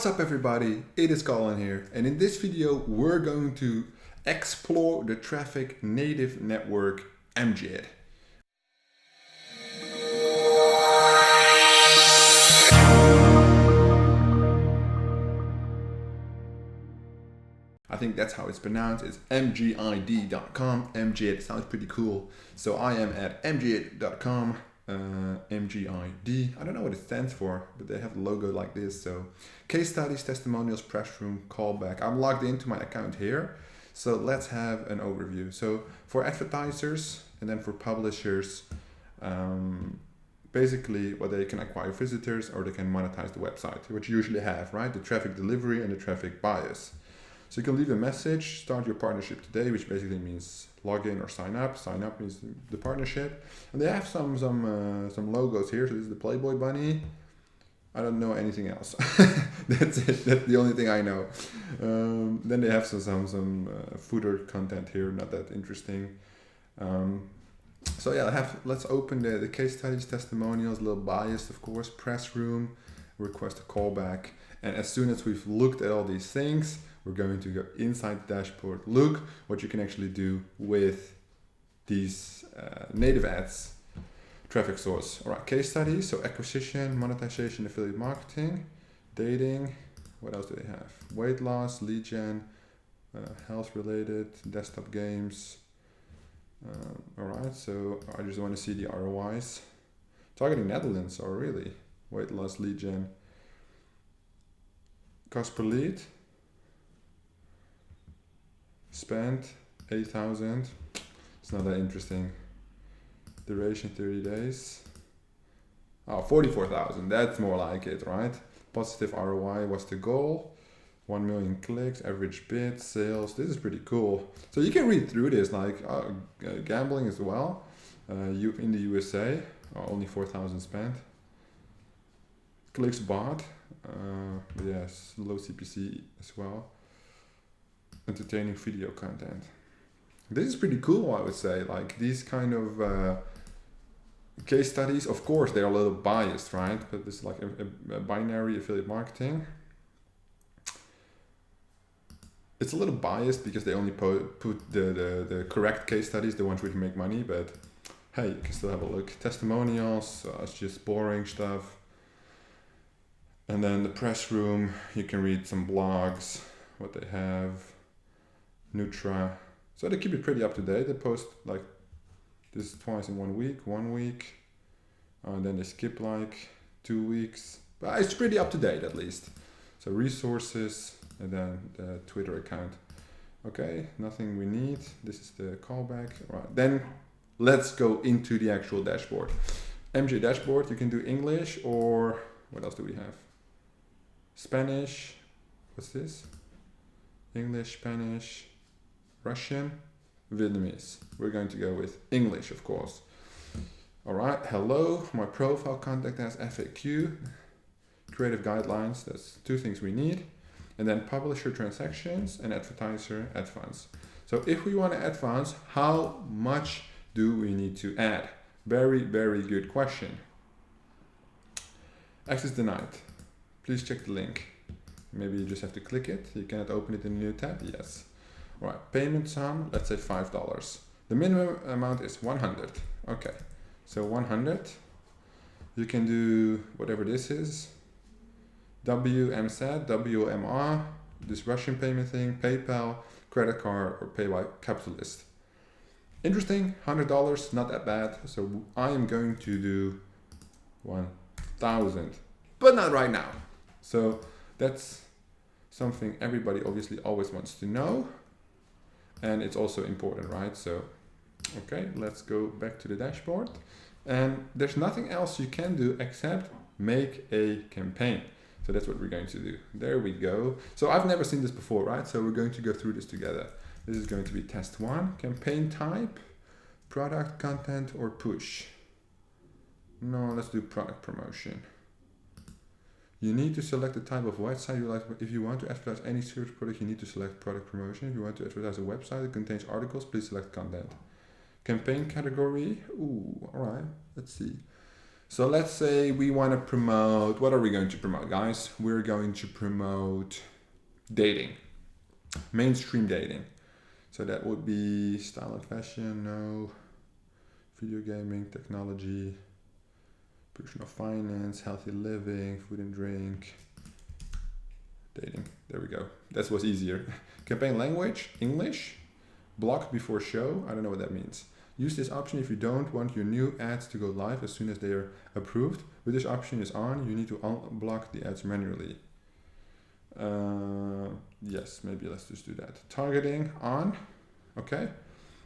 What's up everybody, it is Colin here, and in this video we're going to explore the traffic native network MJIT. I think that's how it's pronounced. It's mgid.com. MJIT sounds pretty cool. So I am at mgid.com. MGID. I don't know what it stands for, but they have a logo like this. So case studies, testimonials, press room, callback. I'm logged into my account here. So let's have an overview. So for advertisers and then for publishers, basically what they can acquire visitors or they can monetize the website, which you usually have, right? The traffic delivery and the traffic bias. So you can leave a message, start your partnership today, which basically means log in or sign up. Sign up means the partnership. And they have some logos here. So this is the Playboy bunny. I don't know anything else. That's it. That's the only thing I know. Then they have some footer content here, not that interesting. So yeah, let's open the case studies, testimonials, a little biased, of course, press room, request a callback. And as soon as we've looked at all these things, we're going to go inside the dashboard, look what you can actually do with these native ads, traffic source. All right, case studies, so acquisition, monetization, affiliate marketing, dating, what else do they have? Weight loss, lead gen, health related, desktop games. All right, so I just want to see the ROIs. Targeting Netherlands, oh really? Weight loss, lead gen. Cost per lead. Spent 8,000. It's not that interesting. Duration 30 days. Oh, 44,000. That's more like it, right? Positive ROI. What's the goal? 1 million clicks, average bid, sales. This is pretty cool. So you can read through this, like gambling as well. You in the USA, only 4,000 spent. Clicks bought. Yes, low CPC as well. Entertaining video content. This is pretty cool, I would say. Like these kind of case studies, of course, they're a little biased, right? But this is like a binary affiliate marketing. It's a little biased because they only put the correct case studies, the ones where you make money. But hey, you can still have a look. Testimonials, it's just boring stuff. And then the press room, you can read some blogs, what they have. Nutra. So they keep it pretty up to date. They post like this twice in 1 week, and then they skip like 2 weeks. But it's pretty up to date at least. So resources and then the Twitter account. Okay, nothing we need. This is the callback. Right. Then let's go into the actual dashboard. MJ dashboard, you can do English or what else do we have? Spanish. What's this? English, Spanish, Russian, Vietnamese. We're going to go with English, of course. All right, hello, my profile, contact us, FAQ, creative guidelines, that's 2 things we need. And then publisher transactions and advertiser advance. So if we want to advance, how much do we need to add? Very, very good question. Access denied. Please check the link. Maybe you just have to click it. You cannot open it in a new tab. Yes. All right. Payment sum, let's say $5. The minimum amount is 100. Okay. So 100. You can do whatever this is. WMZ, WMR, this Russian payment thing, PayPal, credit card, or pay by capitalist. Interesting. $100, not that bad. So I am going to do 1,000, but not right now. So that's something everybody obviously always wants to know. And it's also important, right? So, okay, let's go back to the dashboard. And there's nothing else you can do except make a campaign. So that's what we're going to do. There we go. So I've never seen this before, right? So we're going to go through this together. This is going to be test 1, campaign type, product, content, or push. No, let's do product promotion. You need to select the type of website you like. If you want to advertise any search product, you need to select product promotion. If you want to advertise a website that contains articles, please select content. Campaign category. Ooh, all right. Let's see. So let's say we want to promote, what are we going to promote, guys? We're going to promote dating, mainstream dating. So that would be style and fashion, no, video gaming, technology, personal finance, healthy living, food and drink, dating. There we go. That was easier. Campaign language, English, block before show. I don't know what that means. Use this option if you don't want your new ads to go live as soon as they are approved. When this option is on, you need to unblock the ads manually. Yes, maybe let's just do that. Targeting on, okay.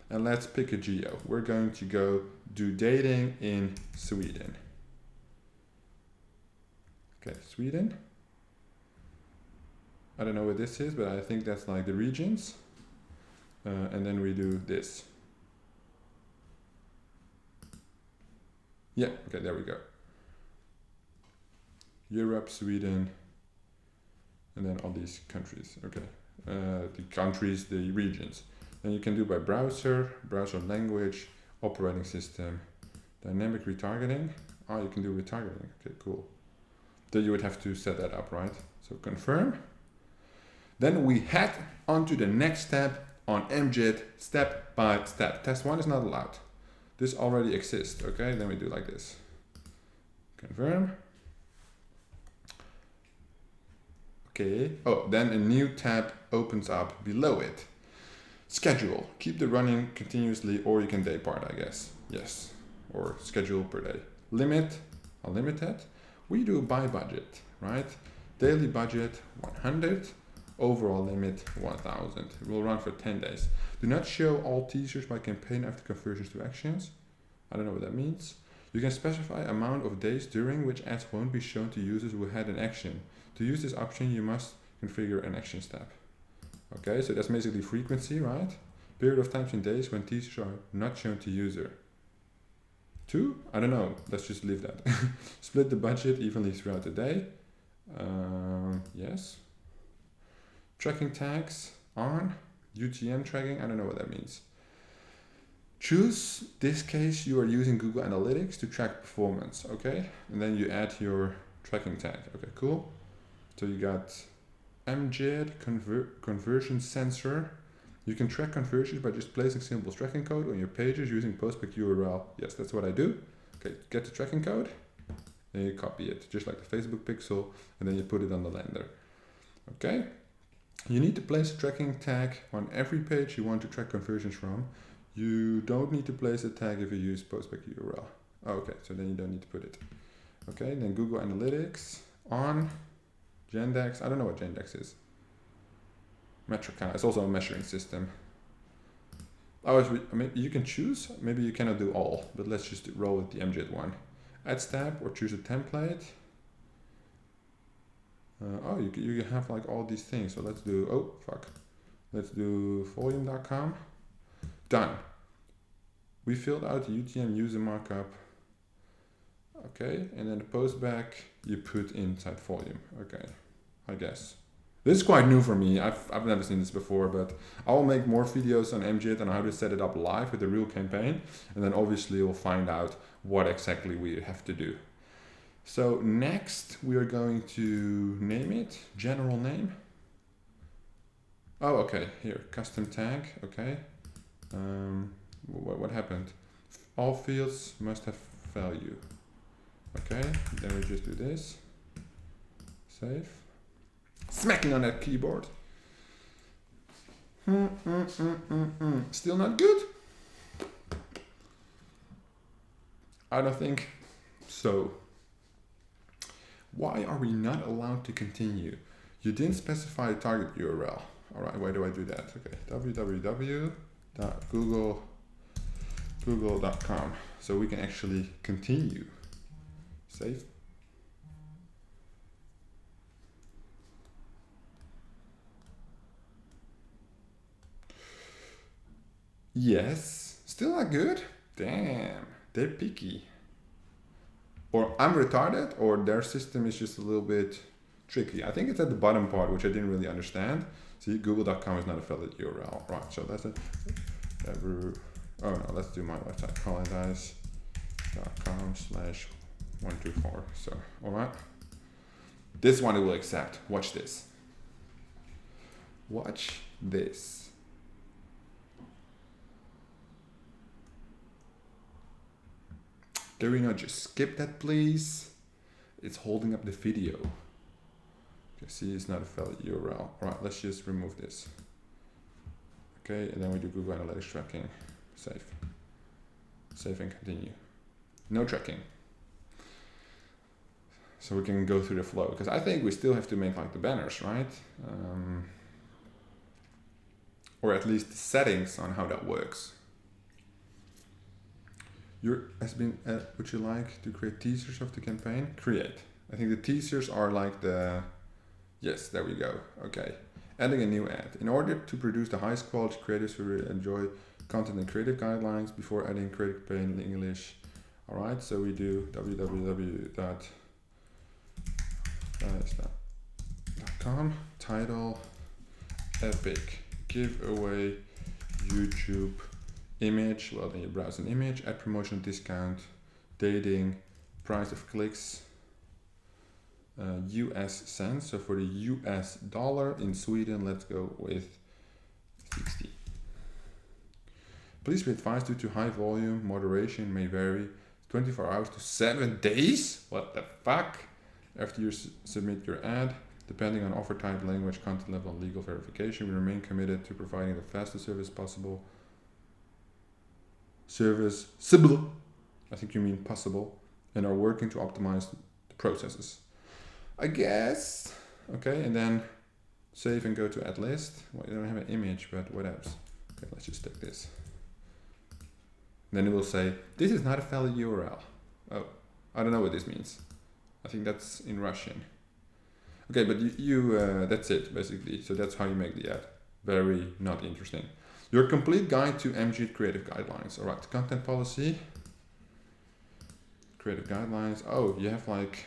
And let's pick a geo. We're going to go do dating in Sweden. Okay, Sweden. I don't know what this is, but I think that's like the regions. And then we do this. Yeah, okay, there we go. Europe, Sweden, and then all these countries. Okay, the countries, the regions. Then you can do by browser, browser language, operating system, dynamic retargeting. Oh, you can do retargeting. Okay, cool. Then you would have to set that up, right? So confirm. Then we head on to the next step on MJIT, step by step. Test 1 is not allowed. This already exists, okay? Then we do like this. Confirm. Okay. Oh, then a new tab opens up below it. Schedule. Keep the running continuously, or you can day part, I guess. Yes. Or schedule per day. Limit. Unlimited. We do by budget, right? Daily budget 100. Overall limit 1000. It will run for 10 days. Do not show all teasers by campaign after conversions to actions. I don't know what that means. You can specify amount of days during which ads won't be shown to users who had an action. To use this option, you must configure an action step. Okay, so that's basically frequency, right? Period of times in days when teasers are not shown to user. 2? I don't know. Let's just leave that. Split the budget evenly throughout the day. Yes. Tracking tags on. UTM tracking. I don't know what that means. Choose this case you are using Google Analytics to track performance. Okay. And then you add your tracking tag. Okay, cool. So you got MJIT conversion sensor. You can track conversions by just placing simple tracking code on your pages using postback URL. Yes, that's what I do. Okay, get the tracking code. Then you copy it, just like the Facebook pixel, and then you put it on the lander. Okay. You need to place a tracking tag on every page you want to track conversions from. You don't need to place a tag if you use postback URL. Oh, okay, so then you don't need to put it. Okay, then Google Analytics on Gendex. I don't know what Gendex is. Metrica. It's also a measuring system. Oh, I mean, you can choose. Maybe you cannot do all, but let's just roll with the MJIT one. Add step or choose a template. Oh, you have like all these things. So let's do, oh, fuck. Let's do volume.com. Done. We filled out the UTM user markup. Okay, and then the postback you put inside volume. Okay, I guess. This is quite new for me. I've never seen this before, but I'll make more videos on MJIT and how to set it up live with the real campaign. And then obviously we'll find out what exactly we have to do. So next we are going to name it, general name. Oh, okay, here, custom tag, okay. What happened? All fields must have value. Okay, then we just do this. Save. Smacking on that keyboard. Still not good? I don't think so. Why are we not allowed to continue? You didn't specify a target URL. All right, why do I do that? Okay, www.google.com. So we can actually continue. Save. Yes, still not good? Damn, they're picky. Or I'm retarded, or their system is just a little bit tricky. I think it's at the bottom part, which I didn't really understand. See, google.com is not a valid URL. Right, so that's it. Oh no, let's do my website, colindijs.com/1 1, 2, 4. So, all right. This one it will accept. Watch this. Watch this. Can we not just skip that, please? It's holding up the video. You see, it's not a valid URL. All right, let's just remove this. Okay, and then we do Google Analytics tracking. Save. Save and continue. No tracking. So we can go through the flow, because I think we still have to make like the banners, right? Or at least the settings on how that works. Would you like to create teasers of the campaign? Create. I think the teasers are like the, yes, there we go. Okay. Adding a new ad. In order to produce the highest quality creatives who enjoy content and creative guidelines before adding creative campaign in English. All right, so we do www.dijs.com, title, epic, giveaway, YouTube, image, well then you browse an image, add promotional discount, dating, price of clicks, US cents, so for the US dollar in Sweden, let's go with 60. Please be advised, due to high volume, moderation may vary 24 hours to 7 days? What the fuck? After you submit your ad, depending on offer type, language, content level, and legal verification, we remain committed to providing the fastest service possible. Serviceable, I think you mean possible, and are working to optimize the processes. I guess. Okay, and then save and go to add list. Well, you don't have an image, but what else? Okay, let's just take this. Then it will say, this is not a valid URL. Oh, I don't know what this means. I think that's in Russian. Okay, but that's it, basically. So that's how you make the ad. Very not interesting. Your complete guide to MG creative guidelines. All right, content policy. Creative guidelines. Oh, you have like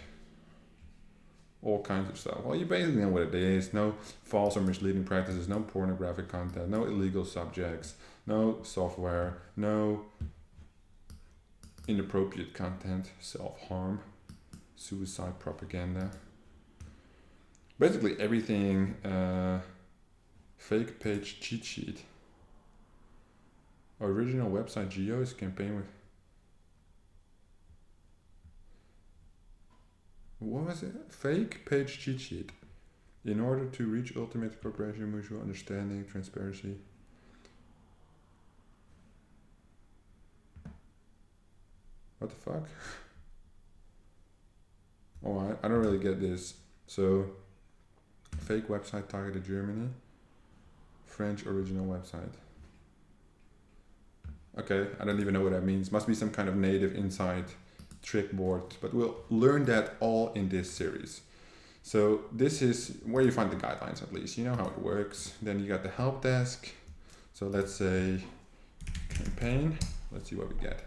all kinds of stuff. Well, you basically know what it is. No false or misleading practices, no pornographic content, no illegal subjects, no software, no inappropriate content, self-harm, suicide propaganda. Basically everything, fake page cheat sheet. Original website geos, campaign with... What was it? Fake page cheat sheet. In order to reach ultimate cooperation, mutual understanding, transparency. What the fuck? Alright, I don't really get this. So, fake website targeted Germany. French original website. Okay, I don't even know what that means. Must be some kind of native inside trick board, but we'll learn that all in this series. So this is where you find the guidelines, at least. You know how it works. Then you got the help desk. So let's say campaign. Let's see what we get.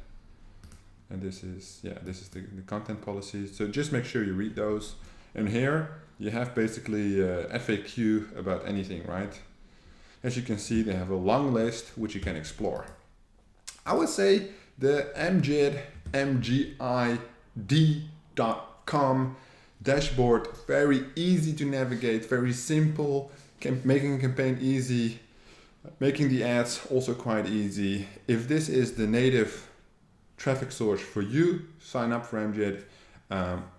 And this is, yeah, this is the content policies. So just make sure you read those. And here you have basically FAQ about anything, right? As you can see, they have a long list which you can explore. I would say the mgid.com dashboard, very easy to navigate, very simple, making a campaign easy, making the ads also quite easy. If this is the native traffic source for you, sign up for MGID.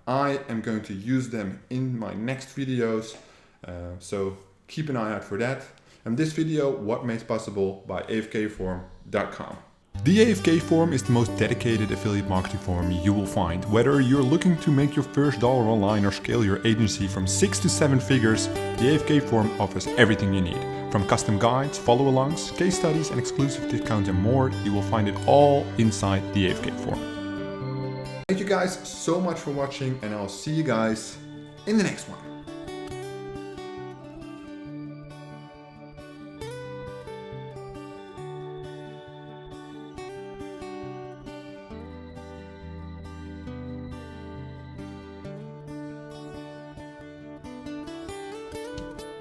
I am going to use them in my next videos, so keep an eye out for that. And this video, what made possible by afkforum.com. The AFK Forum is the most dedicated affiliate marketing forum you will find. Whether you're looking to make your first dollar online or scale your agency from 6 to 7 figures, the AFK Forum offers everything you need. From custom guides, follow-alongs, case studies and exclusive discounts and more, you will find it all inside the AFK Forum. Thank you guys so much for watching, and I'll see you guys in the next one.